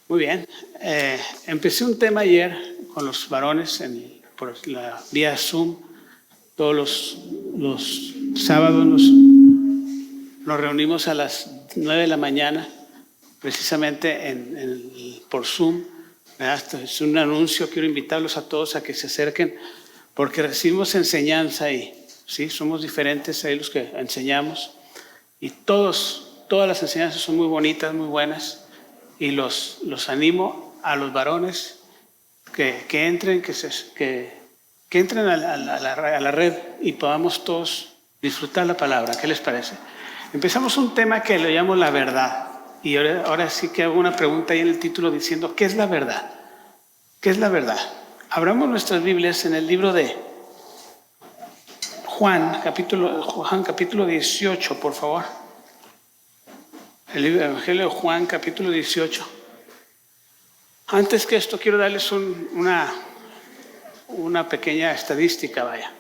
Muy bien. Empecé un tema ayer con los varones por la vía Zoom. Todos los sábados nos reunimos a las 9 de la mañana, precisamente por Zoom. Esto es un anuncio. Quiero invitarlos a todos a que se acerquen porque recibimos enseñanza y sí, somos diferentes ahí los que enseñamos. Y todas las enseñanzas son muy bonitas, muy buenas. Y los animo a los varones que entren, que entren a la red y podamos todos disfrutar la palabra. ¿Qué les parece? Empezamos un tema que lo llamo la verdad. Y ahora sí que hago una pregunta ahí en el título diciendo, ¿qué es la verdad? ¿Qué es la verdad? Abramos nuestras Biblias en el libro de Juan, capítulo 18, por favor. El libro del Evangelio de Juan, capítulo 18. Antes que esto, quiero darles una pequeña estadística, vaya.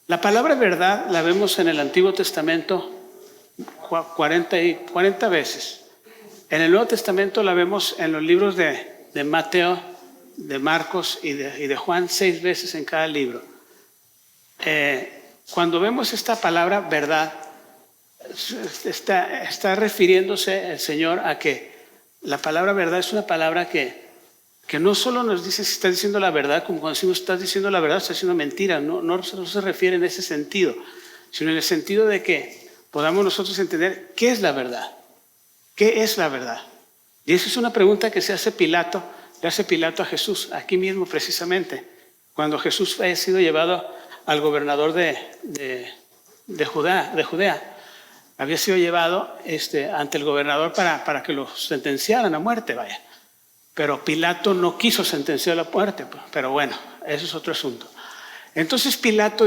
La palabra verdad la vemos en el Antiguo Testamento 40 veces. En el Nuevo Testamento la vemos en los libros de Mateo, de Marcos y de Juan 6 veces en cada libro. Cuando vemos esta palabra verdad, está refiriéndose el Señor a que la palabra verdad es una palabra que no solo nos dice si estás diciendo la verdad, como cuando decimos estás diciendo la verdad, estás diciendo mentira. No se refiere en ese sentido, sino en el sentido de que podamos nosotros entender qué es la verdad. ¿Qué es la verdad? Y esa es una pregunta que le hace Pilato a Jesús, aquí mismo precisamente, cuando Jesús había sido llevado al gobernador de Judea. Había sido llevado ante el gobernador para que lo sentenciaran a muerte, vaya. Pero Pilato no quiso sentenciar a la muerte, pero bueno, eso es otro asunto. Entonces Pilato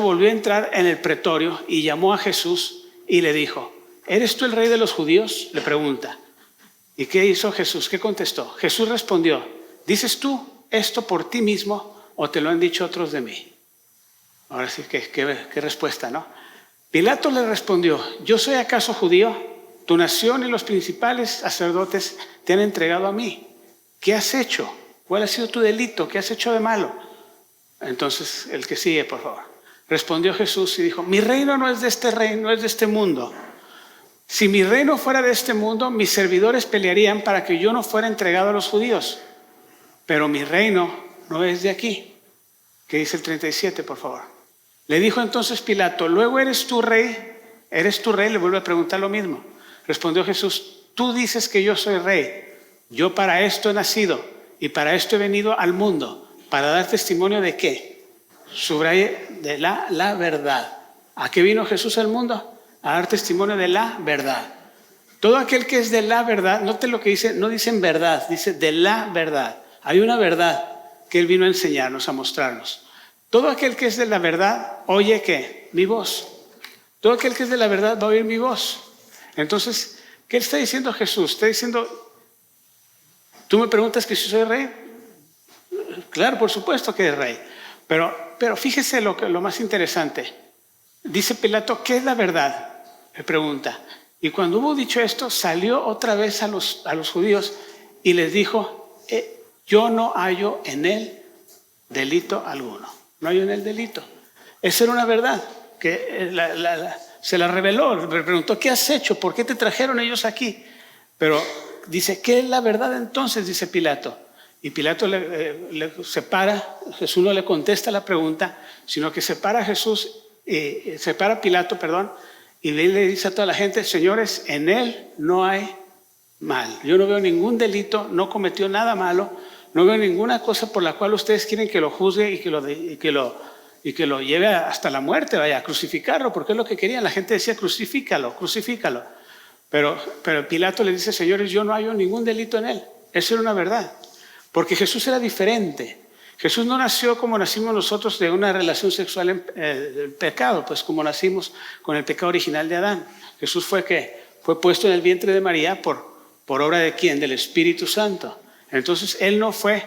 volvió a entrar en el pretorio y llamó a Jesús y le dijo, ¿eres tú el rey de los judíos? Le pregunta. ¿Y qué hizo Jesús? ¿Qué contestó? Jesús respondió, ¿dices tú esto por ti mismo o te lo han dicho otros de mí? Ahora sí, qué respuesta, ¿no? Pilato le respondió, ¿yo soy acaso judío? Tu nación y los principales sacerdotes te han entregado a mí. ¿Qué has hecho? ¿Cuál ha sido tu delito? ¿Qué has hecho de malo? Entonces, el que sigue, por favor. Respondió Jesús y dijo, mi reino no es de este reino, no es de este mundo. Si mi reino fuera de este mundo, mis servidores pelearían para que yo no fuera entregado a los judíos. Pero mi reino no es de aquí. ¿Qué dice el 37, por favor? Le dijo entonces Pilato, luego eres tu rey, le vuelve a preguntar lo mismo. Respondió Jesús, tú dices que yo soy rey, yo para esto he nacido y para esto he venido al mundo, para dar testimonio de ¿qué? Subraye de la verdad. ¿A qué vino Jesús al mundo? A dar testimonio de la verdad. Todo aquel que es de la verdad, note lo que dice, no dice en verdad, dice de la verdad. Hay una verdad que Él vino a enseñarnos, a mostrarnos. Todo aquel que es de la verdad, oye ¿qué? Mi voz. Todo aquel que es de la verdad va a oír mi voz. Entonces, ¿qué está diciendo Jesús? Está diciendo, ¿tú me preguntas que si soy rey? Claro, por supuesto que es rey. Pero fíjese lo más interesante. Dice Pilato, ¿qué es la verdad? Le pregunta. Y cuando hubo dicho esto, salió otra vez a los judíos y les dijo, yo no hallo en él delito alguno. No hay en el delito. Esa era una verdad que se la reveló. Le preguntó, ¿qué has hecho? ¿Por qué te trajeron ellos aquí? Pero dice, ¿qué es la verdad entonces? Dice Pilato. Y Pilato le separa, Jesús no le contesta la pregunta, sino que separa a Pilato, y le dice a toda la gente, señores, en él no hay mal. Yo no veo ningún delito, no cometió nada malo. No veo ninguna cosa por la cual ustedes quieren que lo juzgue y que lo lleve hasta la muerte, vaya, a crucificarlo, porque es lo que querían. La gente decía, crucifícalo. Pero Pilato le dice, señores, yo no hallo ningún delito en él. Eso era una verdad, porque Jesús era diferente. Jesús no nació como nacimos nosotros de una relación sexual en pecado, pues como nacimos con el pecado original de Adán. Jesús fue puesto en el vientre de María por obra de ¿quién? Del Espíritu Santo. Entonces, Él no fue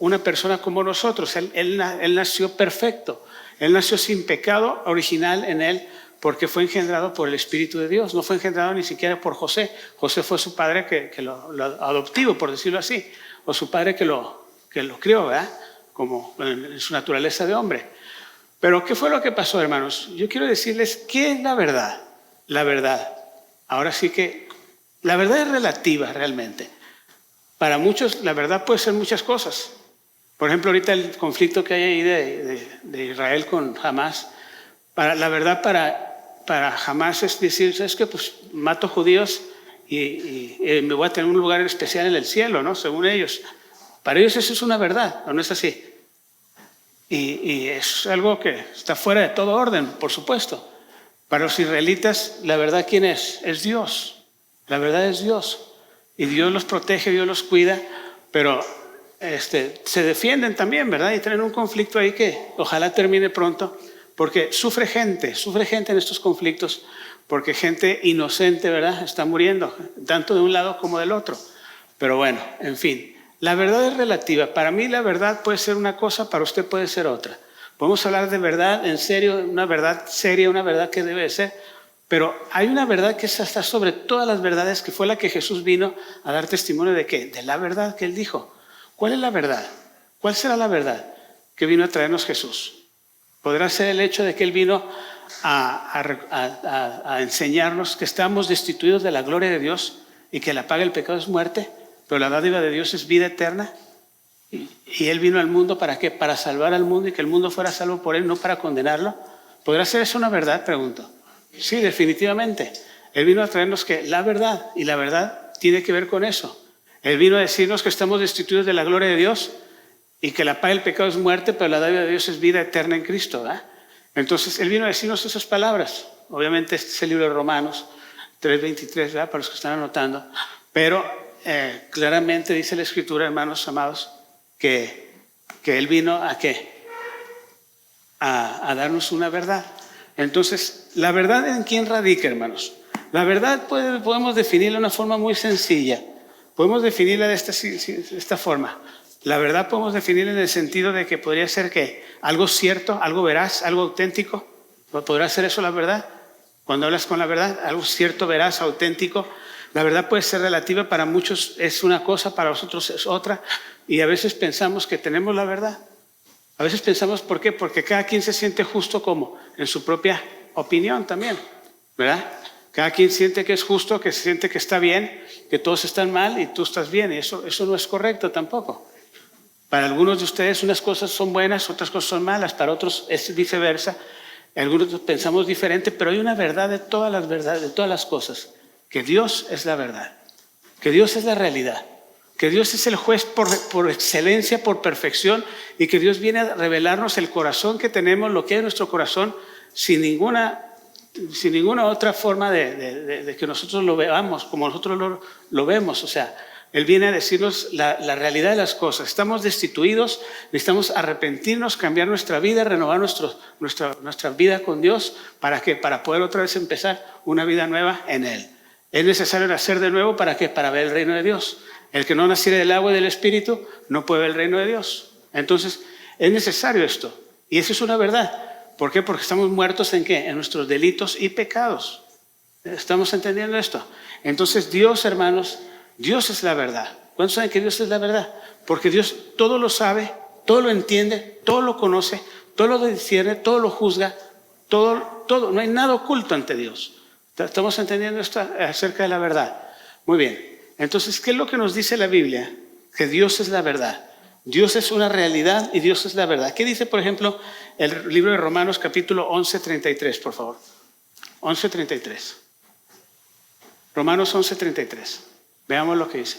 una persona como nosotros. Él nació perfecto. Él nació sin pecado original en Él porque fue engendrado por el Espíritu de Dios. No fue engendrado ni siquiera por José. José fue su padre que lo adoptivo, por decirlo así, o su padre que lo crió, ¿verdad? Como en su naturaleza de hombre. Pero ¿qué fue lo que pasó, hermanos? Yo quiero decirles, ¿qué es la verdad? La verdad. Ahora sí que la verdad es relativa realmente. Para muchos la verdad puede ser muchas cosas. Por ejemplo, ahorita el conflicto que hay ahí de Israel con Hamás. La verdad para Hamás es decir, ¿sabes qué? Pues mato judíos y me voy a tener un lugar especial en el cielo, ¿no? Según ellos. Para ellos eso es una verdad, ¿o no es así? Y es algo que está fuera de todo orden, por supuesto. Para los israelitas, la verdad, ¿quién es? Es Dios. La verdad es Dios. Y Dios los protege, Dios los cuida, pero se defienden también, ¿verdad? Y tienen un conflicto ahí que ojalá termine pronto, porque sufre gente en estos conflictos, porque gente inocente, ¿verdad? Está muriendo, tanto de un lado como del otro. Pero bueno, en fin. La verdad es relativa. Para mí la verdad puede ser una cosa, para usted puede ser otra. Podemos hablar de verdad en serio, una verdad seria, una verdad que debe de ser, pero hay una verdad que está sobre todas las verdades, que fue la que Jesús vino a dar testimonio de ¿qué? De la verdad que Él dijo. ¿Cuál es la verdad? ¿Cuál será la verdad que vino a traernos Jesús? ¿Podrá ser el hecho de que Él vino a enseñarnos que estamos destituidos de la gloria de Dios y que la paga del pecado es muerte? Pero la dádiva de Dios es vida eterna. Y Él vino al mundo ¿para qué? Para salvar al mundo y que el mundo fuera salvo por Él, no para condenarlo. ¿Podrá ser eso una verdad? Pregunto. Sí, definitivamente. Él vino a traernos que la verdad, y la verdad tiene que ver con eso. Él vino a decirnos que estamos destituidos de la gloria de Dios y que la paga del pecado es muerte, pero la dádiva de Dios es vida eterna en Cristo, ¿verdad? Entonces Él vino a decirnos esas palabras. Obviamente este es el libro de Romanos 3:23, ¿verdad? Para los que están anotando. Pero claramente dice la Escritura, hermanos amados, que Él vino a ¿qué? A darnos una verdad. Entonces, ¿la verdad en quién radica, hermanos? La verdad podemos definirla de una forma muy sencilla. Podemos definirla de esta forma. La verdad podemos definirla en el sentido de que podría ser ¿qué? Algo cierto, algo veraz, algo auténtico. ¿Podrá ser eso la verdad? Cuando hablas con la verdad, algo cierto, veraz, auténtico. La verdad puede ser relativa, para muchos es una cosa, para nosotros es otra, y a veces pensamos que tenemos la verdad. A veces pensamos, ¿por qué? Porque cada quien se siente justo como en su propia opinión también, ¿verdad? Cada quien siente que es justo, que siente que está bien, que todos están mal y tú estás bien, y eso no es correcto tampoco. Para algunos de ustedes unas cosas son buenas, otras cosas son malas, para otros es viceversa. Algunos pensamos diferente, pero hay una verdad de todas las verdades, de todas las cosas. Que Dios es la verdad, que Dios es la realidad, que Dios es el juez por excelencia, por perfección, y que Dios viene a revelarnos el corazón que tenemos, lo que hay en nuestro corazón, sin ninguna otra forma de que nosotros lo veamos como nosotros lo vemos. O sea, Él viene a decirnos la realidad de las cosas. Estamos destituidos, necesitamos arrepentirnos, cambiar nuestra vida, renovar nuestra vida con Dios. ¿Para qué? Para poder otra vez empezar una vida nueva en Él. Es necesario nacer de nuevo, ¿para qué? Para ver el reino de Dios. El que no naciere del agua y del Espíritu no puede ver el reino de Dios. Entonces, es necesario esto. Y eso es una verdad. ¿Por qué? Porque estamos muertos ¿en qué? En nuestros delitos y pecados. ¿Estamos entendiendo esto? Entonces, Dios, hermanos, Dios es la verdad. ¿Cuántos saben que Dios es la verdad? Porque Dios todo lo sabe, todo lo entiende, todo lo conoce, todo lo discierne, todo lo juzga, todo. No hay nada oculto ante Dios. ¿Estamos entendiendo esto acerca de la verdad? Muy bien. Entonces, ¿qué es lo que nos dice la Biblia? Que Dios es la verdad. Dios es una realidad y Dios es la verdad. ¿Qué dice, por ejemplo, el libro de Romanos capítulo 11:33, por favor? 11:33. Romanos 11:33. Veamos lo que dice.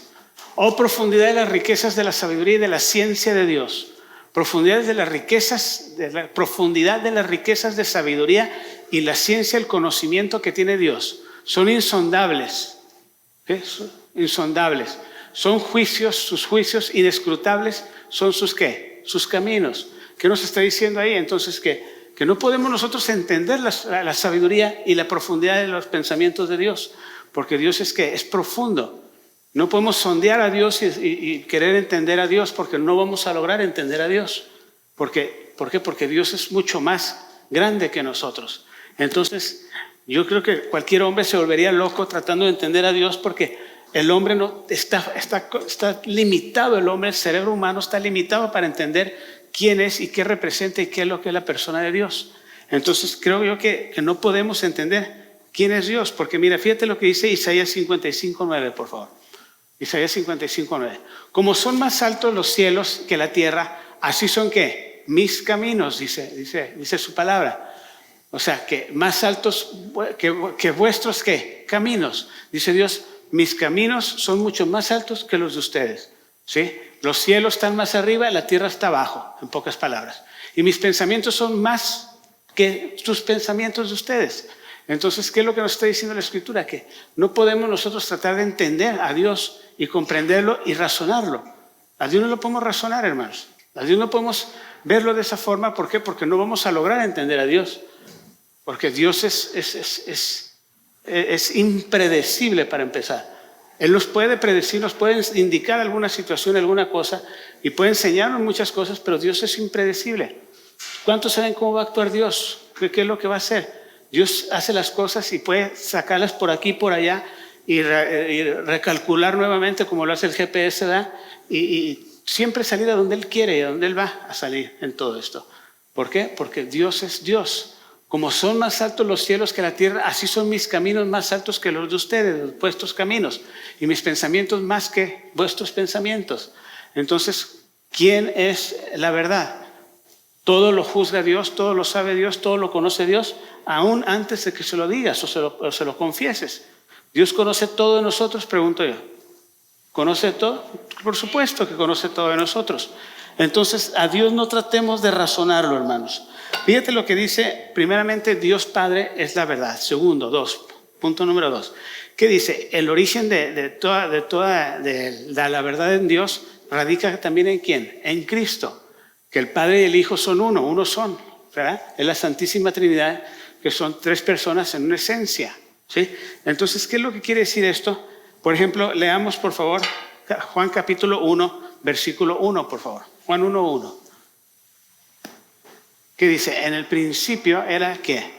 Oh, profundidad de las riquezas de la sabiduría y de la ciencia de Dios. Profundidad de las riquezas de sabiduría y la ciencia, el conocimiento que tiene Dios. Son insondables. ¿Qué? Insondables. Son juicios, sus juicios inescrutables son sus ¿qué? Sus caminos. ¿Qué nos está diciendo ahí? Entonces que no podemos nosotros entender la sabiduría y la profundidad de los pensamientos de Dios, porque Dios es ¿qué? Es profundo. No podemos sondear a Dios y querer entender a Dios, porque no vamos a lograr entender a Dios. ¿Por qué? Porque Dios es mucho más grande que nosotros. Entonces, Yo creo que cualquier hombre se volvería loco tratando de entender a Dios, porque el hombre no está limitado, el cerebro humano está limitado para entender quién es y qué representa y qué es lo que es la persona de Dios. Entonces creo yo que no podemos entender quién es Dios, porque mira, fíjate lo que dice Isaías 55:9, por favor. Isaías 55:9. Como son más altos los cielos que la tierra, así son ¿qué? Mis caminos, dice su palabra. O sea, que más altos que vuestros ¿qué? Caminos. Dice Dios, mis caminos son mucho más altos que los de ustedes. ¿Sí? Los cielos están más arriba, la tierra está abajo, en pocas palabras. Y mis pensamientos son más que sus pensamientos de ustedes. Entonces, ¿qué es lo que nos está diciendo la Escritura? Que no podemos nosotros tratar de entender a Dios y comprenderlo y razonarlo. A Dios no lo podemos razonar, hermanos. A Dios no podemos verlo de esa forma. ¿Por qué? Porque no vamos a lograr entender a Dios. Porque Dios es impredecible para empezar. Él nos puede predecir, nos puede indicar alguna situación, alguna cosa, y puede enseñarnos muchas cosas, pero Dios es impredecible. ¿Cuántos saben cómo va a actuar Dios? ¿Qué es lo que va a hacer? Dios hace las cosas y puede sacarlas por aquí, por allá, y recalcular nuevamente como lo hace el GPS, ¿verdad? Y siempre salir a donde Él quiere y a donde Él va a salir en todo esto. ¿Por qué? Porque Dios es Dios. Como son más altos los cielos que la tierra, así son mis caminos más altos que los de ustedes, vuestros caminos, y mis pensamientos más que vuestros pensamientos. Entonces, ¿quién es la verdad? Todo lo juzga Dios, todo lo sabe Dios, todo lo conoce Dios, aún antes de que se lo digas o se lo confieses. Dios conoce todo de nosotros, pregunto yo. ¿Conoce todo? Por supuesto que conoce todo de nosotros. Entonces, a Dios no tratemos de razonarlo, hermanos. Fíjate lo que dice, primeramente, Dios Padre es la verdad. Segundo, punto número 2. ¿Qué dice? El origen de la verdad en Dios radica también en ¿quién? En Cristo. Que el Padre y el Hijo son uno son, ¿verdad? Es la Santísima Trinidad, que son 3 personas en una esencia, ¿sí? Entonces, ¿qué es lo que quiere decir esto? Por ejemplo, leamos, por favor, Juan capítulo 1, versículo 1, por favor. Juan 1:1. ¿Qué dice? En el principio era ¿qué?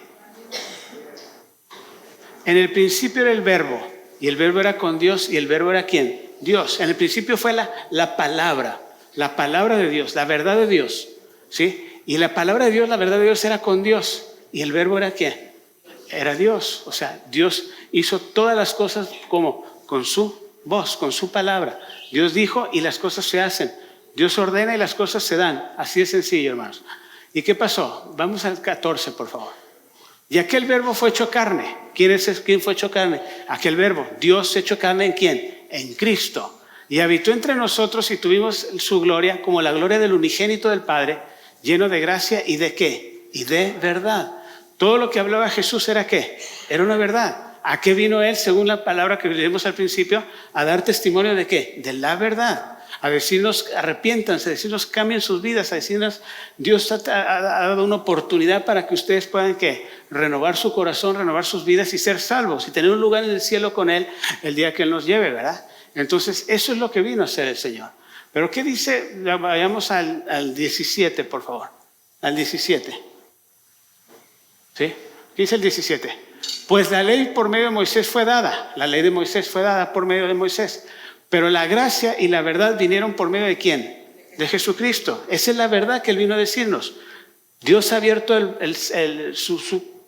En el principio era el verbo, y el verbo era con Dios, y el verbo era ¿quién? Dios. En el principio fue la palabra de Dios, la verdad de Dios, ¿sí? Y la palabra de Dios, la verdad de Dios era con Dios, y el verbo era ¿qué? Era Dios. O sea, Dios hizo todas las cosas como con su voz, con su palabra. Dios dijo y las cosas se hacen. Dios ordena y las cosas se dan. Así de sencillo, hermanos. ¿Y qué pasó? Vamos al 14, por favor. Y aquel verbo fue hecho carne. ¿Quién fue hecho carne? Aquel verbo. Dios hecho carne ¿en quién? En Cristo. Y habitó entre nosotros y tuvimos su gloria como la gloria del unigénito del Padre, lleno de gracia y de ¿qué? Y de verdad. Todo lo que hablaba Jesús era ¿qué? Era una verdad. ¿A qué vino Él, según la palabra que leímos al principio? A dar testimonio de ¿qué? De la verdad. A decirnos arrepiéntanse, a decirnos cambien sus vidas, a decirnos Dios ha dado una oportunidad para que ustedes puedan ¿qué? Renovar su corazón, renovar sus vidas y ser salvos y tener un lugar en el cielo con Él el día que Él nos lleve, ¿verdad? Entonces eso es lo que vino a hacer el Señor. Pero ¿qué dice? Vayamos al 17, por favor. Al 17. ¿Sí? ¿Qué dice el 17? Pues la ley por medio de Moisés fue dada. La ley de Moisés fue dada por medio de Moisés. Pero la gracia y la verdad vinieron por medio de ¿quién? De Jesucristo. Esa es la verdad que Él vino a decirnos. Dios ha abierto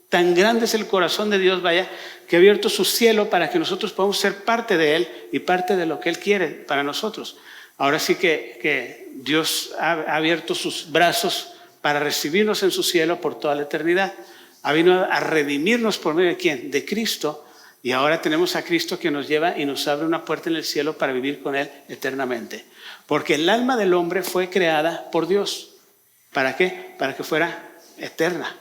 tan grande es el corazón de Dios, vaya, que ha abierto su cielo para que nosotros podamos ser parte de Él y parte de lo que Él quiere para nosotros. Ahora sí que Dios ha abierto sus brazos para recibirnos en su cielo por toda la eternidad. Ha venido a redimirnos por medio de ¿quién? De Cristo. Y ahora tenemos a Cristo que nos lleva y nos abre una puerta en el cielo para vivir con Él eternamente. Porque el alma del hombre fue creada por Dios. ¿Para qué? Para que fuera eterna.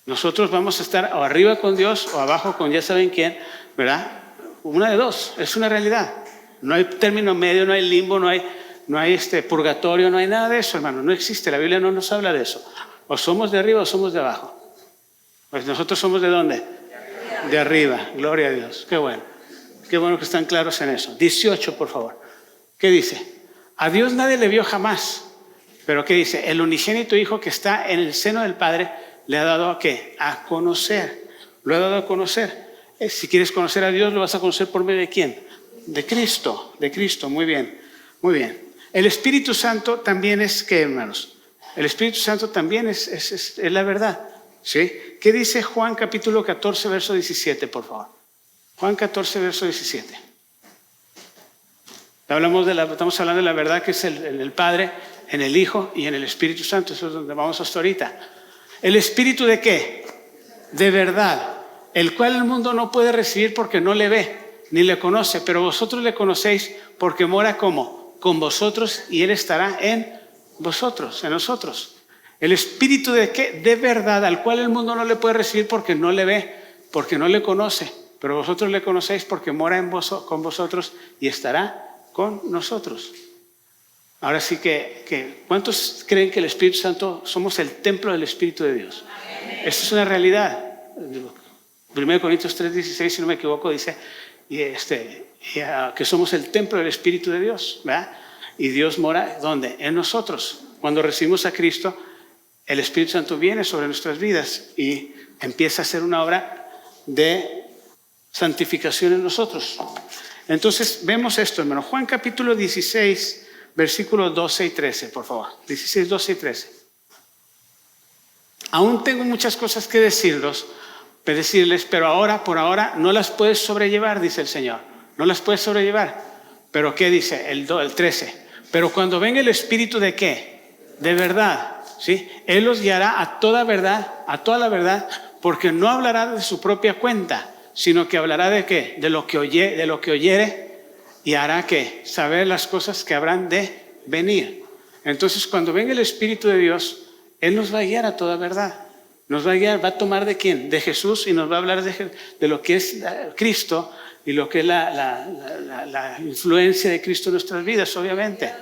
Nosotros vamos a estar o arriba con Dios o abajo con ya saben quién, ¿verdad? Una de dos, es una realidad. No hay término medio, no hay limbo, no hay purgatorio, no hay nada de eso, hermano. No existe, la Biblia no nos habla de eso. O somos de arriba o somos de abajo. Pues nosotros somos ¿de dónde? De arriba, gloria a Dios. Qué bueno que están claros en eso. 18, por favor. ¿Qué dice? A Dios nadie le vio jamás. Pero ¿qué dice? El unigénito Hijo que está en el seno del Padre le ha dado ¿a qué? A conocer. lo ha dado a conocer. Si quieres conocer a Dios, lo vas a conocer por medio de ¿quién? De Cristo, muy bien, muy bien. El Espíritu Santo también es, ¿qué, hermanos? El Espíritu Santo también es la verdad, ¿sí? ¿Qué dice Juan capítulo 14, verso 17, por favor? Juan 14, verso 17. Estamos hablando de la verdad que es en el Padre, en el Hijo y en el Espíritu Santo. Eso es donde vamos hasta ahorita. ¿El Espíritu de qué? De verdad, el cual el mundo no puede recibir porque no le ve, ni le conoce, pero vosotros le conocéis porque mora ¿cómo? Con vosotros y Él estará en vosotros, en nosotros. El Espíritu de qué? De verdad, al cual el mundo no le puede recibir porque no le ve, porque no le conoce, pero vosotros le conocéis porque mora con vosotros y estará con nosotros. Ahora sí que ¿cuántos creen que el Espíritu Santo somos el templo del Espíritu de Dios? Esto es una realidad. 1 Corintios 3:16, si no me equivoco, dice que somos el templo del Espíritu de Dios, ¿verdad? Y Dios mora, ¿dónde? En nosotros. Cuando recibimos a Cristo, el Espíritu Santo viene sobre nuestras vidas y empieza a hacer una obra de santificación en nosotros. Entonces, vemos esto, hermano. Juan capítulo 16, versículos 12 y 13, por favor. 16, 12 y 13. Aún tengo muchas cosas que decirles, pero ahora, por ahora, no las puedes sobrellevar, dice el Señor. No las puedes sobrellevar. ¿Pero qué dice? El 13. Pero cuando venga el Espíritu ¿de qué? De verdad, ¿sí? Él los guiará a toda la verdad, porque no hablará de su propia cuenta, sino que hablará ¿de qué? De lo que oyere y hará ¿qué? Saber las cosas que habrán de venir. Entonces, cuando venga el Espíritu de Dios, Él nos va a guiar a toda verdad. Nos va a guiar, va a tomar ¿de quién? De Jesús, y nos va a hablar de lo que es Cristo y lo que es la influencia de Cristo en nuestras vidas, obviamente.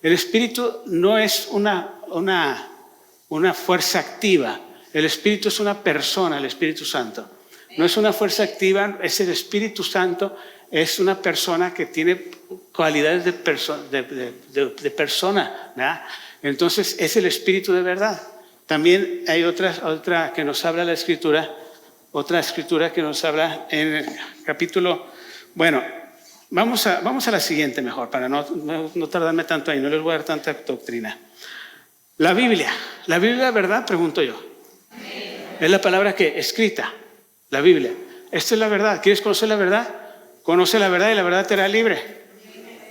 El Espíritu no es una fuerza activa. El Espíritu es una persona, el Espíritu Santo. No es una fuerza activa, es el Espíritu Santo, es una persona que tiene cualidades de persona, ¿verdad? Entonces es el Espíritu de verdad. También hay otra que nos habla la Escritura, otra Escritura que nos habla en el capítulo, bueno, vamos a la siguiente mejor, para no tardarme tanto ahí, no les voy a dar tanta doctrina. La Biblia, ¿verdad? Pregunto yo. Es la palabra que escrita, la Biblia. Esta es la verdad. ¿Quieres conocer la verdad? Conoce la verdad y la verdad te hará libre.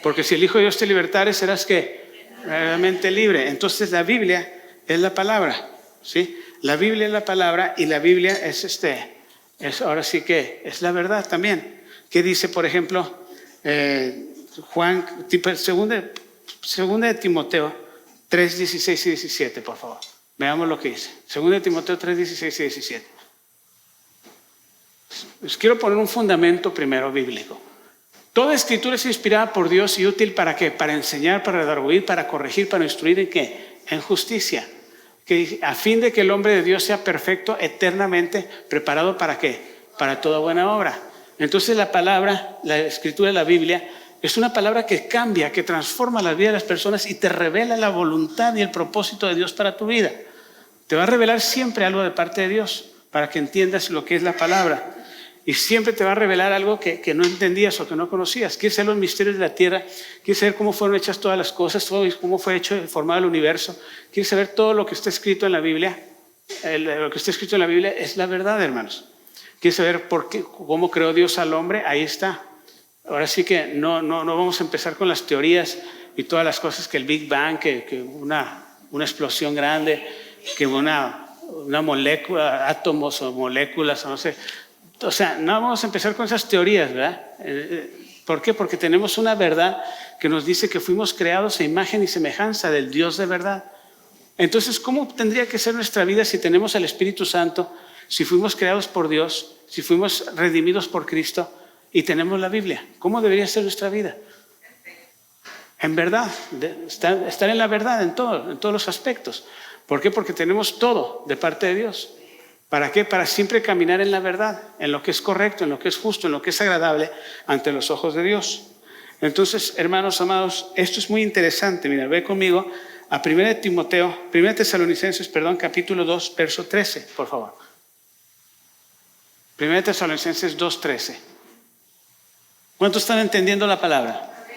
Porque si el Hijo de Dios te libertare, serás ¿qué? Realmente libre. Entonces la Biblia es la palabra, ¿sí? La Biblia es la palabra y la Biblia es ahora sí que es la verdad también. ¿Qué dice, por ejemplo, Juan, segunda de Timoteo 3, 16 y 17, por favor? Veamos lo que dice. Segunda de Timoteo 3, 16 y 17. Les quiero poner un fundamento primero bíblico. Toda escritura es inspirada por Dios y útil ¿para qué? Para enseñar, para redarguir, para corregir, para instruir ¿en qué? En justicia. A fin de que el hombre de Dios sea perfecto, eternamente preparado ¿para qué? Para toda buena obra. Entonces la palabra, la escritura de la Biblia, es una palabra que cambia, que transforma la vida de las personas y te revela la voluntad y el propósito de Dios para tu vida. Te va a revelar siempre algo de parte de Dios para que entiendas lo que es la palabra. Y siempre te va a revelar algo que no entendías o que no conocías. Quieres saber los misterios de la tierra, quieres saber cómo fueron hechas todas las cosas, cómo fue hecho, formado el universo. Quieres saber todo lo que está escrito en la Biblia. Lo que está escrito en la Biblia es la verdad, hermanos. Quieres saber cómo creó Dios al hombre, ahí está. Ahora sí que no vamos a empezar con las teorías y todas las cosas que el Big Bang, que una explosión grande, que una molécula, átomos o moléculas, o no sé. O sea, no vamos a empezar con esas teorías, ¿verdad? ¿Por qué? Porque tenemos una verdad que nos dice que fuimos creados a imagen y semejanza del Dios de verdad. Entonces, ¿cómo tendría que ser nuestra vida si tenemos al Espíritu Santo, si fuimos creados por Dios, si fuimos redimidos por Cristo y tenemos la Biblia? ¿Cómo debería ser nuestra vida? En verdad, estar en la verdad en todos los aspectos. ¿Por qué? Porque tenemos todo de parte de Dios. ¿Para qué? Para siempre caminar en la verdad, en lo que es correcto, en lo que es justo, en lo que es agradable ante los ojos de Dios. Entonces, hermanos amados, esto es muy interesante. Mira, ve conmigo a 1 Tesalonicenses, capítulo 2, verso 13, por favor. 1 Tesalonicenses 2:13. ¿Cuántos están entendiendo la palabra?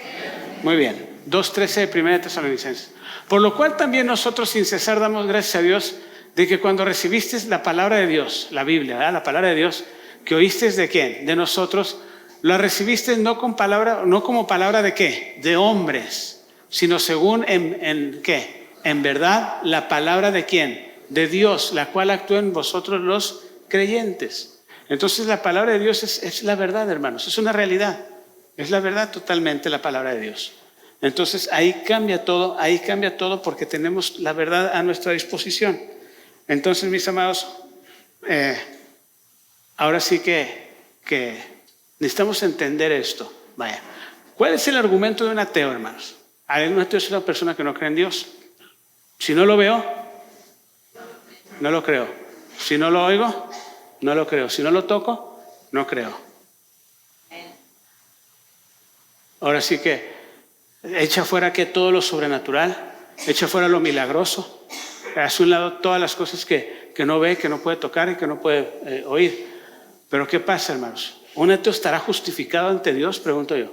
Muy bien. 2:13 de 1 Tesalonicenses. Por lo cual también nosotros sin cesar damos gracias a Dios de que cuando recibiste la palabra de Dios, la Biblia, ¿verdad? La palabra de Dios, que oíste de quién, de nosotros, la recibiste no como palabra de qué, de hombres, sino según en qué, en verdad la palabra de quién, de Dios, la cual actúa en vosotros los creyentes. Entonces la palabra de Dios es la verdad, hermanos, es una realidad, es la verdad totalmente la palabra de Dios. Entonces ahí cambia todo porque tenemos la verdad a nuestra disposición. Entonces, mis amados, ahora sí que necesitamos entender esto. Vaya, ¿cuál es el argumento de un ateo, hermanos? Un ateo es una persona que no cree en Dios. Si no lo veo, no lo creo. Si no lo oigo, no lo creo. Si no lo toco, no creo. Ahora sí que echa fuera que todo lo sobrenatural, echa fuera lo milagroso, hace un lado todas las cosas que no ve, que no puede tocar y que no puede oír. Pero ¿qué pasa, hermanos? ¿Un ateo estará justificado ante Dios? Pregunto yo.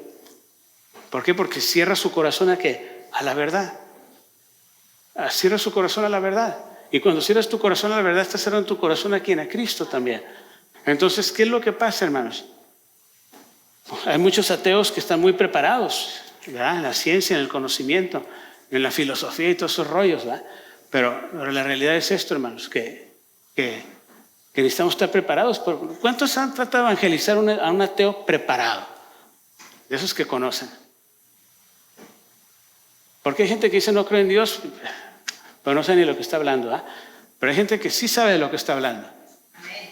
¿Por qué? Porque cierra su corazón ¿a qué? A la verdad. Cierra su corazón a la verdad. Y cuando cierras tu corazón a la verdad, estás cerrando tu corazón ¿a quién? A Cristo también. Entonces, ¿qué es lo que pasa, hermanos? Hay muchos ateos que están muy preparados, ¿verdad? En la ciencia, en el conocimiento, en la filosofía y todos esos rollos, ¿verdad? Pero la realidad es esto, hermanos, que necesitamos estar preparados. ¿Cuántos han tratado de evangelizar a un ateo preparado? De esos que conocen. Porque hay gente que dice no cree en Dios, pero no sabe ni lo que está hablando, ¿verdad? Pero hay gente que sí sabe de lo que está hablando.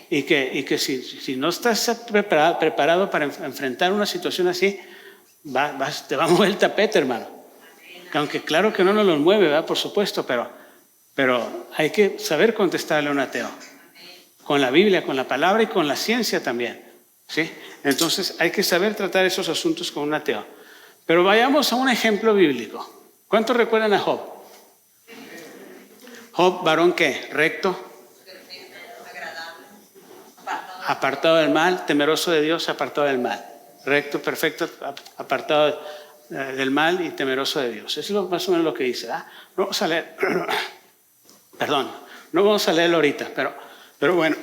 Y que si no estás preparado para enfrentar una situación así, te va a mover el tapete, hermano. Aunque claro que no nos lo mueve, ¿verdad? Por supuesto, pero hay que saber contestarle a un ateo. Con la Biblia, con la palabra y con la ciencia también, ¿sí? Entonces hay que saber tratar esos asuntos con un ateo. Pero vayamos a un ejemplo bíblico. ¿Cuántos recuerdan a Job? Job, varón ¿qué? Recto, apartado del mal, temeroso de Dios, apartado del mal. Recto, perfecto, apartado del mal y temeroso de Dios. Eso es más o menos lo que dice. ¿Ah? No vamos a leer, perdón, no vamos a leerlo ahorita, pero bueno,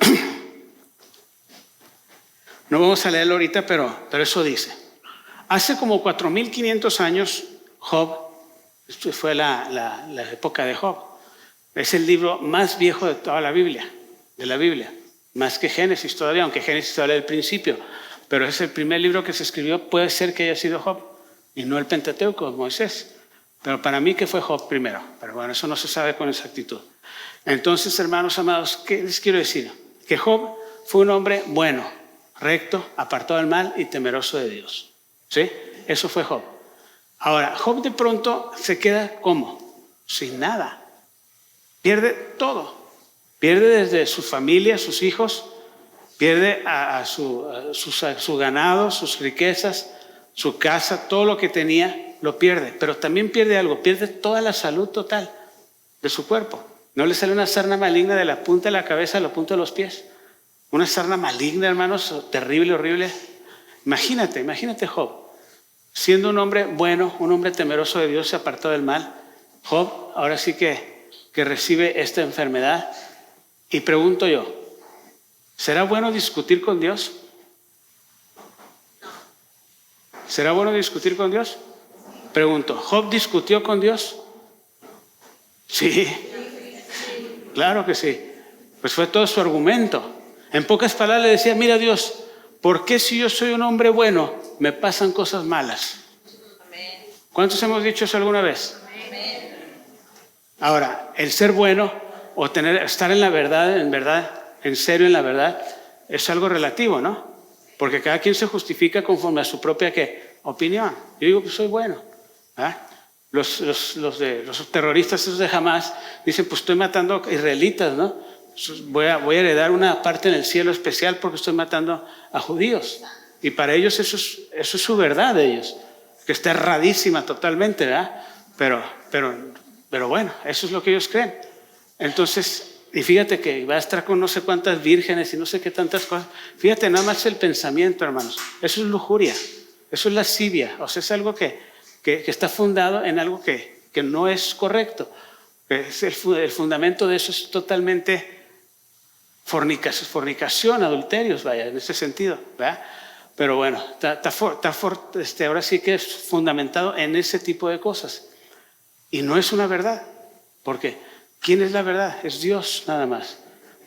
no vamos a leerlo ahorita, pero eso dice. Hace como 4,500 años, Job, esto fue la época de Job, es el libro más viejo de toda la Biblia, más que Génesis todavía, aunque Génesis habla del principio, pero es el primer libro que se escribió, puede ser que haya sido Job, y no el Pentateuco, Moisés. Pero para mí que fue Job primero, pero bueno, eso no se sabe con exactitud. Entonces, hermanos amados, ¿qué les quiero decir? Que Job fue un hombre bueno, recto, apartado del mal y temeroso de Dios. ¿Sí? Eso fue Job. Ahora, Job de pronto se queda ¿cómo? Sin nada. Pierde todo. Pierde desde su familia, sus hijos, pierde a su ganado, sus riquezas, su casa, todo lo que tenía, lo pierde. Pero también pierde algo, pierde toda la salud total de su cuerpo. No le sale una sarna maligna de la punta de la cabeza a la punta de los pies. Una sarna maligna, hermanos, terrible, horrible. Imagínate Job, siendo un hombre bueno, un hombre temeroso de Dios, se apartó del mal. Job ahora sí que recibe esta enfermedad. Y pregunto yo, ¿será bueno discutir con Dios? ¿Será bueno discutir con Dios? Pregunto, ¿Job discutió con Dios? Sí, claro que sí. Pues fue todo su argumento. En pocas palabras le decía, mira Dios, ¿por qué si yo soy un hombre bueno me pasan cosas malas? ¿Cuántos hemos dicho eso alguna vez? Ahora, el ser bueno o estar en la verdad, en serio en la verdad, es algo relativo, ¿no? Porque cada quien se justifica conforme a su propia opinión. Yo digo, pues soy bueno. ¿Ah? Los terroristas esos de Hamás dicen, pues estoy matando israelitas, ¿no? Voy a heredar una parte en el cielo especial porque estoy matando a judíos. Y para ellos eso es su verdad de ellos, que está erradísima totalmente, ¿verdad? Pero bueno, eso es lo que ellos creen. Entonces, Y fíjate que va a estar con no sé cuántas vírgenes y no sé qué tantas cosas. Fíjate nada más el pensamiento, hermanos. Eso es lujuria, eso es lascivia. O sea, es algo que está fundado en algo que no es correcto. Es el fundamento de eso es totalmente fornicación, adulterios, vaya, en ese sentido, ¿verdad? Pero bueno, ahora sí que es fundamentado en ese tipo de cosas. Y no es una verdad, porque ¿quién es la verdad? Es Dios nada más.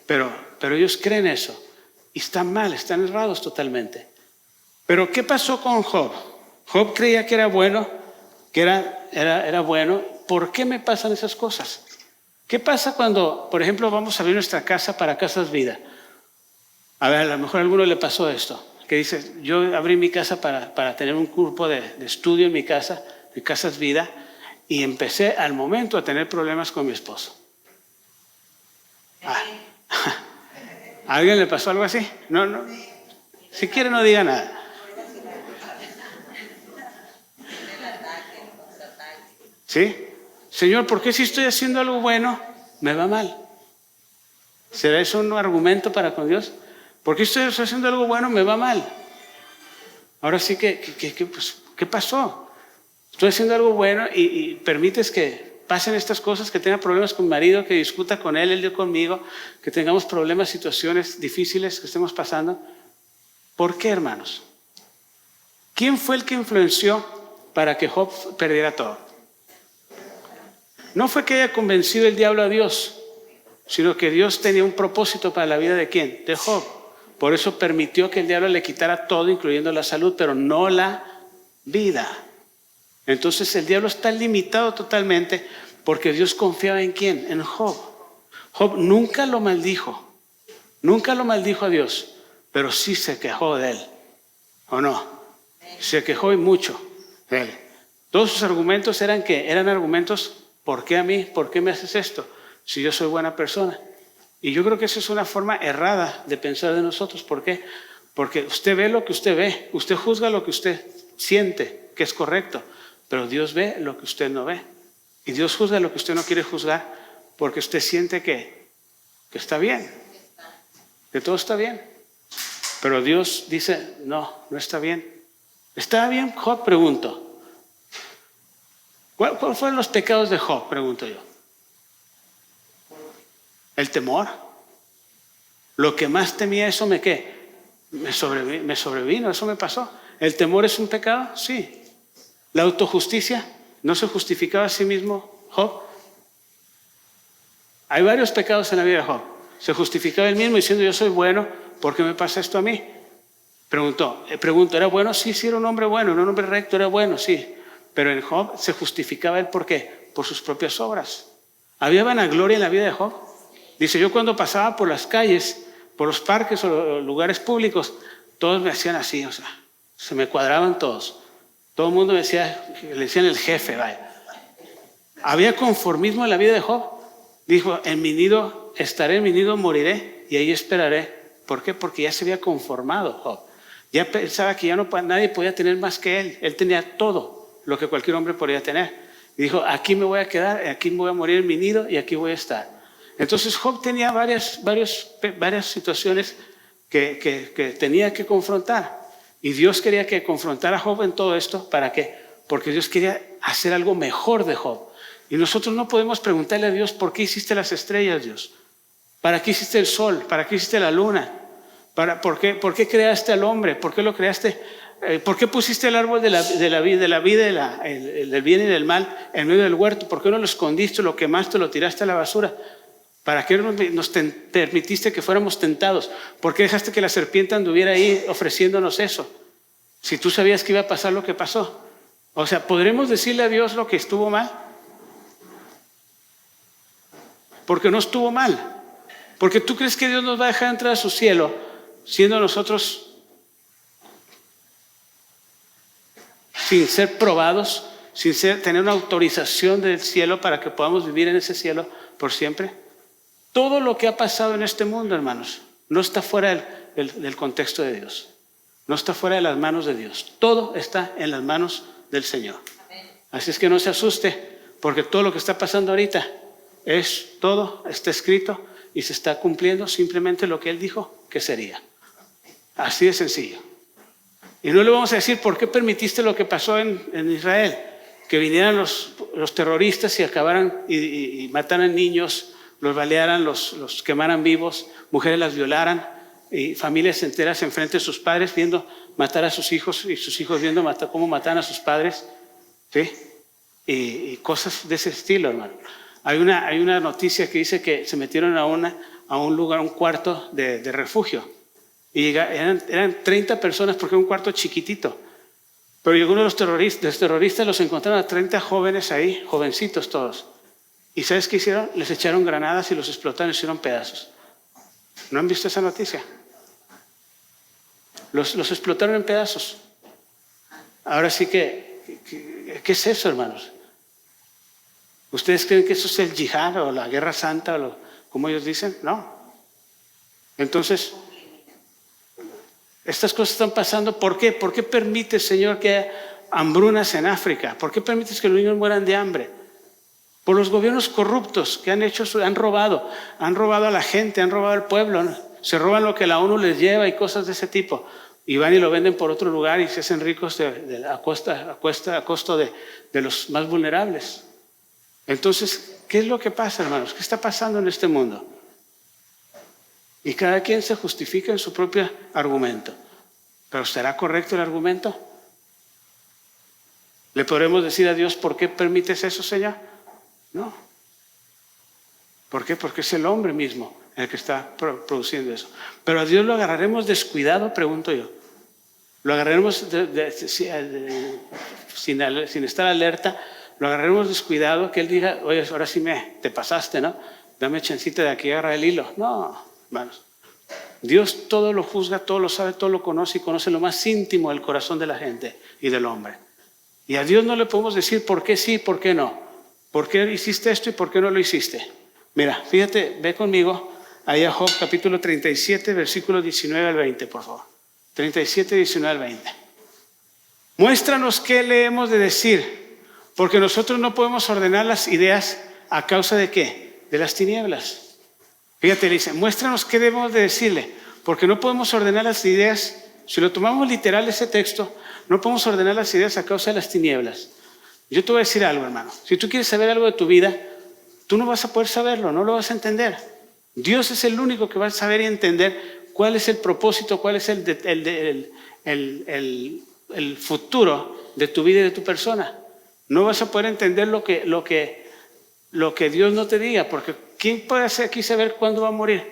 Pero ellos creen eso y están mal, están errados totalmente. Pero ¿qué pasó con Job? Job creía que era bueno, que era bueno. ¿Por qué me pasan esas cosas? ¿Qué pasa cuando, por ejemplo, vamos a abrir nuestra casa para Casas Vida? A ver, a lo mejor a alguno le pasó esto, que dice, yo abrí mi casa para tener un grupo de estudio en mi casa, de Casas Vida, y empecé al momento a tener problemas con mi esposo. ¿A alguien le pasó algo así? No. Si quiere no diga nada. ¿Sí? Señor, ¿por qué si estoy haciendo algo bueno, me va mal? ¿Será eso un argumento para con Dios? ¿Por qué estoy haciendo algo bueno, me va mal? Ahora sí pues, ¿qué pasó? Estoy haciendo algo bueno y permites que pasen estas cosas, que tenga problemas con mi marido, que discuta con él conmigo, que tengamos problemas, situaciones difíciles que estemos pasando. ¿Por qué, hermanos? ¿Quién fue el que influenció para que Job perdiera todo? No fue que haya convencido el diablo a Dios, sino que Dios tenía un propósito para la vida de ¿quién? De Job. Por eso permitió que el diablo le quitara todo, incluyendo la salud, pero no la vida. Entonces el diablo está limitado totalmente porque Dios confiaba ¿en quién? En Job. Job nunca lo maldijo a Dios, pero sí se quejó de él, ¿o no? Se quejó y mucho de él. Todos sus argumentos eran argumentos, ¿por qué a mí? ¿Por qué me haces esto? Si yo soy buena persona. Y yo creo que esa es una forma errada de pensar de nosotros. ¿Por qué? Porque usted ve lo que usted ve, usted juzga lo que usted siente que es correcto, pero Dios ve lo que usted no ve. Y Dios juzga lo que usted no quiere juzgar porque usted siente que está bien, que todo está bien. Pero Dios dice, no está bien. ¿Está bien, Job? Pregunto. ¿Cuál fueron los pecados de Job? Pregunto yo. El temor. Lo que más temía, eso me sobrevino, eso me pasó. ¿El temor es un pecado? Sí. ¿La autojusticia? ¿No se justificaba a sí mismo Job? Hay varios pecados en la vida de Job. Se justificaba él mismo diciendo, yo soy bueno, ¿por qué me pasa esto a mí? Pregunto, ¿era bueno? Sí, era un hombre bueno, un hombre recto, era bueno, sí. Pero en Job se justificaba él, ¿por qué? Por sus propias obras. ¿Había vanagloria en la vida de Job? Dice, yo cuando pasaba por las calles, por los parques o lugares públicos, todos me hacían así, o sea, se me cuadraban todos. Todo el mundo me decía, le decían el jefe, vaya. ¿Había conformismo en la vida de Job? Dijo, en mi nido estaré, en mi nido moriré y ahí esperaré. ¿Por qué? Porque ya se había conformado Job. Ya pensaba que ya nadie podía tener más que él. Él tenía todo lo que cualquier hombre podría tener. Y dijo, aquí me voy a quedar, aquí me voy a morir en mi nido y aquí voy a estar. Entonces Job tenía varias situaciones que tenía que confrontar. Y Dios quería que confrontara a Job en todo esto. ¿Para qué? Porque Dios quería hacer algo mejor de Job. Y nosotros no podemos preguntarle a Dios, ¿por qué hiciste las estrellas, Dios? ¿Para qué hiciste el sol? ¿Para qué hiciste la luna? ¿Por qué creaste al hombre? ¿Por qué lo creaste? ¿Por qué pusiste el árbol de la vida, del bien y del mal en medio del huerto? ¿Por qué no lo escondiste, lo quemaste, lo tiraste a la basura? ¿Para qué nos permitiste que fuéramos tentados? ¿Por qué dejaste que la serpiente anduviera ahí ofreciéndonos eso? Si tú sabías que iba a pasar lo que pasó. O sea, ¿podremos decirle a Dios lo que estuvo mal? Porque no estuvo mal. Porque tú crees que Dios nos va a dejar entrar a su cielo siendo nosotros sin ser probados, sin tener una autorización del cielo para que podamos vivir en ese cielo por siempre. Todo lo que ha pasado en este mundo, hermanos, no está fuera del contexto de Dios. No está fuera de las manos de Dios. Todo está en las manos del Señor. Así es que no se asuste, porque todo lo que está pasando ahorita todo está escrito y se está cumpliendo simplemente lo que Él dijo que sería. Así de sencillo. Y no le vamos a decir, ¿por qué permitiste lo que pasó en Israel? Que vinieran los terroristas y acabaran y mataran niños, los balearan, los quemaran vivos, mujeres las violaran y familias enteras enfrente de sus padres viendo matar a sus hijos y sus hijos viendo cómo mataban a sus padres, ¿sí? Y cosas de ese estilo, hermano. Hay una noticia que dice que se metieron a un lugar, un cuarto de refugio. Y eran 30 personas porque era un cuarto chiquitito. Pero llegó uno de los terroristas los encontraron a 30 jóvenes ahí, jovencitos todos. ¿Y sabes qué hicieron? Les echaron granadas y los explotaron y hicieron pedazos. ¿No han visto esa noticia? Los explotaron en pedazos. Ahora sí que ¿qué es eso, hermanos? ¿Ustedes creen que eso es el yihad o la guerra santa o como ellos dicen? No. Entonces, estas cosas están pasando. ¿Por qué? ¿Por qué permites, Señor, que haya hambrunas en África? ¿Por qué permites que los niños mueran de hambre? Por los gobiernos corruptos que han robado a la gente, han robado al pueblo, ¿no? Se roban lo que la ONU les lleva y cosas de ese tipo. Y van y lo venden por otro lugar y se hacen ricos a costo de los más vulnerables. Entonces, ¿qué es lo que pasa, hermanos? ¿Qué está pasando en este mundo? Y cada quien se justifica en su propio argumento. ¿Pero será correcto el argumento? ¿Le podremos decir a Dios por qué permites eso, Señor? No. ¿Por qué? Porque es el hombre mismo el que está produciendo eso. Pero a Dios lo agarraremos descuidado, pregunto yo. Lo agarraremos sin estar alerta. Lo agarraremos descuidado, que Él diga, oye, ahora sí te pasaste, ¿no? Dame chancita de aquí, agarra el hilo. No, hermanos. Dios todo lo juzga, todo lo sabe, todo lo conoce y conoce lo más íntimo del corazón de la gente y del hombre. Y a Dios no le podemos decir por qué sí, por qué no. ¿Por qué hiciste esto y por qué no lo hiciste? Mira, fíjate, ve conmigo ahí a Job capítulo 37, versículos 19 al 20, por favor. 37, 19 al 20. Muéstranos qué le hemos de decir, porque nosotros no podemos ordenar las ideas a causa de ¿qué? De las tinieblas. Fíjate, le dice, muéstranos qué debemos de decirle, porque no podemos ordenar las ideas. Si lo tomamos literal ese texto, no podemos ordenar las ideas a causa de las tinieblas. Yo te voy a decir algo, hermano. Si tú quieres saber algo de tu vida, tú no vas a poder saberlo, no lo vas a entender. Dios es el único que va a saber y entender cuál es el propósito, cuál es el futuro de tu vida y de tu persona. No vas a poder entender lo que Dios no te diga, porque ¿quién puede aquí saber cuándo va a morir?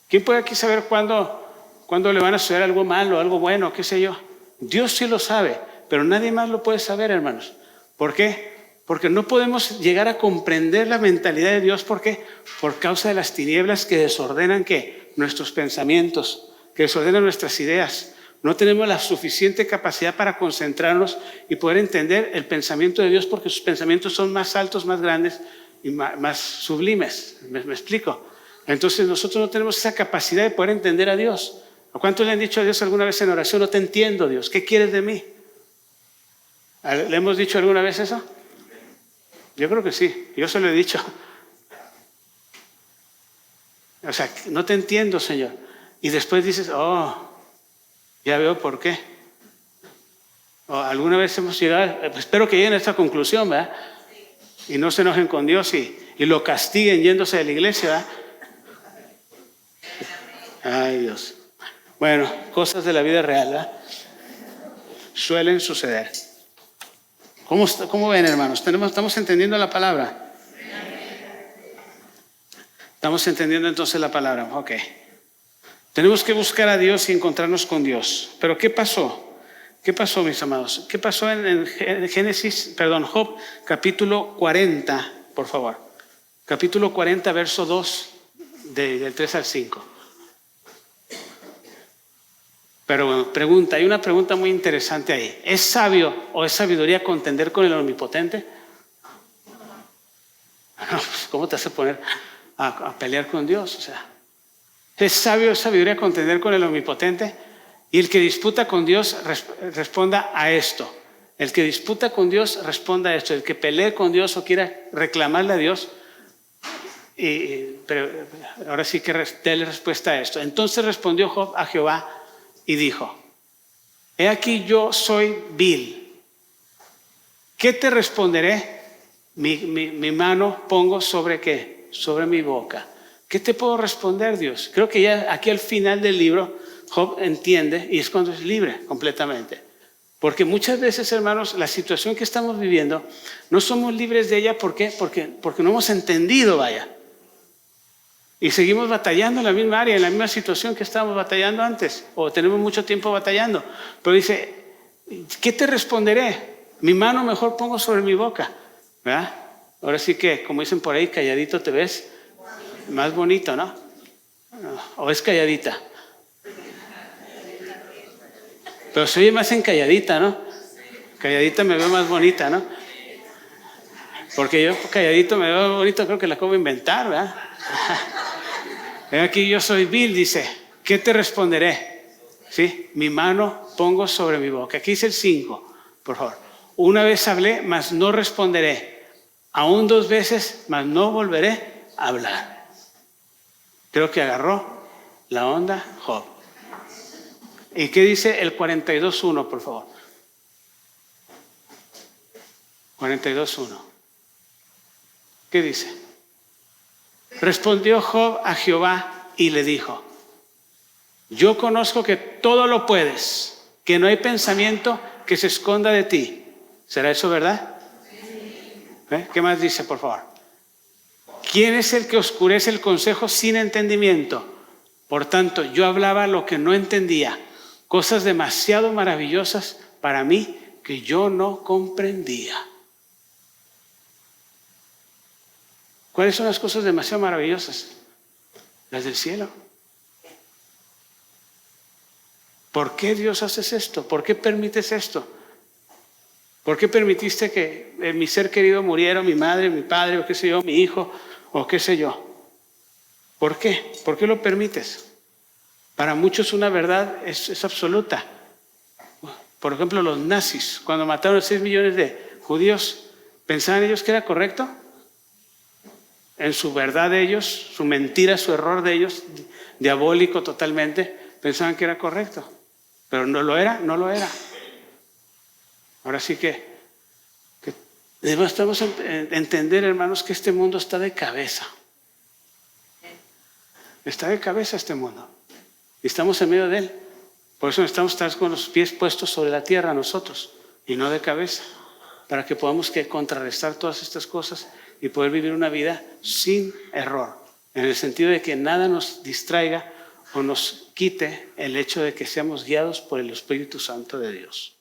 ¿Quién puede aquí saber cuándo le van a suceder algo malo, algo bueno, qué sé yo? Dios sí lo sabe, pero nadie más lo puede saber, hermanos. ¿Por qué? Porque no podemos llegar a comprender la mentalidad de Dios. ¿Por qué? Por causa de las tinieblas que desordenan ¿qué? Nuestros pensamientos, que desordenan nuestras ideas. No tenemos la suficiente capacidad para concentrarnos y poder entender el pensamiento de Dios, porque sus pensamientos son más altos, más grandes y más sublimes. ¿Me explico? Entonces nosotros no tenemos esa capacidad de poder entender a Dios. ¿A cuántos le han dicho a Dios alguna vez en oración, no te entiendo, Dios, ¿qué quieres de mí? ¿Le hemos dicho alguna vez eso? Yo creo que sí, yo se lo he dicho. O sea, no te entiendo, Señor. Y después dices, ya veo por qué. O alguna vez hemos llegado, espero que lleguen a esta conclusión, ¿verdad? Y no se enojen con Dios y lo castiguen yéndose de la iglesia, ¿verdad? Ay, Dios. Bueno, cosas de la vida real, ¿verdad? Suelen suceder. ¿Cómo ven, hermanos? ¿Estamos entendiendo la palabra? ¿Estamos entendiendo entonces la palabra? Ok. Tenemos que buscar a Dios y encontrarnos con Dios. Pero ¿qué pasó? ¿Qué pasó, mis amados? ¿Qué pasó en Job, capítulo 40, por favor? Capítulo 40, verso 2, del 3 al 5. Pero pregunta, hay una pregunta muy interesante ahí. ¿Es sabio o es sabiduría contender con el omnipotente? No, pues, ¿cómo te hace poner a pelear con Dios? O sea, ¿es sabio o es sabiduría contender con el omnipotente? Y el que disputa con Dios responda a esto. El que disputa con Dios responda a esto. El que pelee con Dios o quiera reclamarle a Dios, Pero ahora sí que déle respuesta a esto. Entonces respondió Job a Jehová y dijo: he aquí yo soy vil. ¿Qué te responderé? Mi mano pongo sobre ¿qué? Sobre mi boca. ¿Qué te puedo responder, Dios? Creo que ya aquí al final del libro Job entiende, y es cuando es libre completamente. Porque muchas veces, hermanos, la situación que estamos viviendo, no somos libres de ella. ¿Por qué? Porque no hemos entendido, vaya. Y seguimos batallando en la misma área, en la misma situación que estábamos batallando antes, o tenemos mucho tiempo batallando. Pero dice: ¿qué te responderé? Mi mano mejor pongo sobre mi boca, ¿verdad? Ahora sí que, como dicen por ahí, calladito te ves más bonito, ¿no? ¿O es calladita? Pero se oye más en calladita, ¿no? Calladita me veo más bonita, ¿no? Porque yo calladito me veo bonito, creo que la acabo de inventar, ¿verdad? Aquí yo soy vil, dice. ¿Qué te responderé? ¿Sí? Mi mano pongo sobre mi boca. Aquí dice el 5, por favor. Una vez hablé, mas no responderé. Aún 2 veces, mas no volveré a hablar. Creo que agarró la onda Job. ¿Y qué dice el 42.1, por favor? 42.1. ¿Qué dice? Respondió Job a Jehová y le dijo: yo conozco que todo lo puedes, que no hay pensamiento que se esconda de ti. ¿Será eso verdad? ¿Eh? ¿Qué más dice, por favor? ¿Quién es el que oscurece el consejo sin entendimiento? Por tanto, yo hablaba lo que no entendía, cosas demasiado maravillosas para mí que yo no comprendía. ¿Cuáles son las cosas demasiado maravillosas? Las del cielo. ¿Por qué Dios haces esto? ¿Por qué permites esto? ¿Por qué permitiste que mi ser querido muriera, mi madre, mi padre, o qué sé yo, mi hijo, o qué sé yo? ¿Por qué? ¿Por qué lo permites? Para muchos una verdad es absoluta. Por ejemplo, los nazis, cuando mataron a 6 millones de judíos, ¿pensaban ellos que era correcto? En su verdad de ellos, su mentira, su error de ellos, diabólico totalmente, pensaban que era correcto. Pero no lo era, no lo era. Ahora sí que debemos entender, hermanos, que este mundo está de cabeza. Está de cabeza este mundo. Y estamos en medio de él. Por eso necesitamos estar con los pies puestos sobre la tierra nosotros, y no de cabeza, para que podamos contrarrestar todas estas cosas y poder vivir una vida sin error, en el sentido de que nada nos distraiga o nos quite el hecho de que seamos guiados por el Espíritu Santo de Dios.